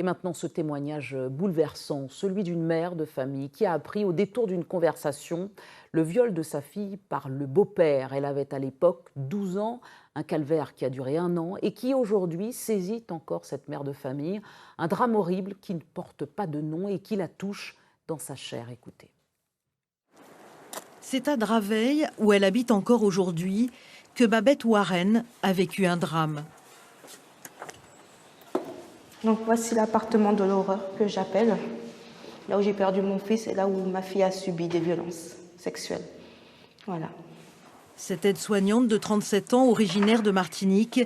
Et maintenant, ce témoignage bouleversant, celui d'une mère de famille qui a appris au détour d'une conversation le viol de sa fille par le beau-père. Elle avait à l'époque 12 ans, un calvaire qui a duré 1 an et qui aujourd'hui saisit encore cette mère de famille. Un drame horrible qui ne porte pas de nom et qui la touche dans sa chair. Écoutez. C'est à Draveil, où elle habite encore aujourd'hui, que Babette Warren a vécu un drame. Donc voici l'appartement de l'horreur que j'appelle, là où j'ai perdu mon fils et là où ma fille a subi des violences sexuelles. Voilà. Cette aide-soignante de 37 ans, originaire de Martinique,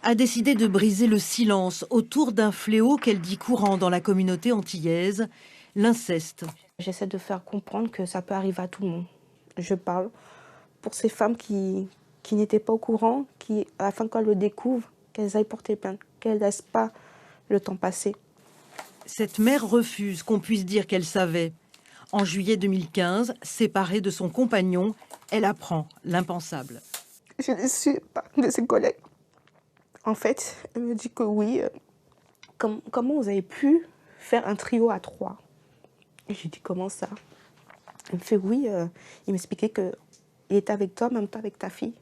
a décidé de briser le silence autour d'un fléau qu'elle dit courant dans la communauté antillaise, l'inceste. J'essaie de faire comprendre que ça peut arriver à tout le monde. Je parle pour ces femmes qui n'étaient pas au courant, qui, afin qu'elles le découvrent, qu'elles aillent porter plainte, qu'elles ne laissent pas le temps passer. Cette mère refuse qu'on puisse dire qu'elle savait. En juillet 2015, séparée de son compagnon, elle apprend l'impensable. Je l'ai su par de ses collègues. En fait, elle me dit que oui, comment vous avez pu faire un trio à 3? Et j'ai dit comment ça? Elle me fait oui, il m'expliquait qu'il était avec toi, même pas avec ta fille.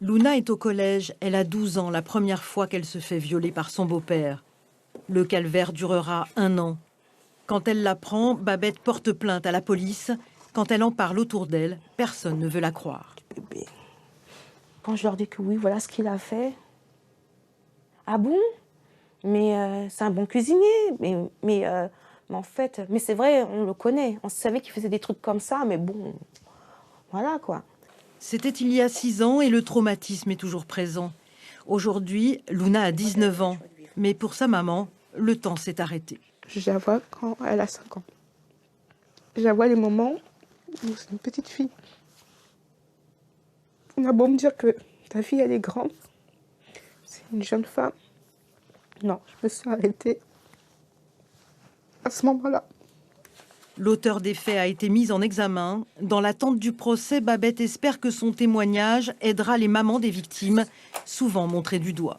Luna est au collège, elle a 12 ans, la première fois qu'elle se fait violer par son beau-père. Le calvaire durera 1 an. Quand elle l'apprend, Babette porte plainte à la police. Quand elle en parle autour d'elle, personne ne veut la croire. Bébé. Quand je leur dis que oui, voilà ce qu'il a fait. Ah bon? Mais c'est un bon cuisinier. Mais en fait, mais c'est vrai, on le connaît. On savait qu'il faisait des trucs comme ça, mais bon, voilà quoi. C'était il y a 6 ans et le traumatisme est toujours présent. Aujourd'hui, Luna a 19 ans. Mais pour sa maman, le temps s'est arrêté. Je la vois quand elle a 5 ans. Je la vois les moments où c'est une petite fille. On a beau me dire que ta fille, elle est grande. C'est une jeune femme. Non, je me suis arrêtée à ce moment-là. L'auteur des faits a été mis en examen. Dans l'attente du procès, Babette espère que son témoignage aidera les mamans des victimes, souvent montrées du doigt.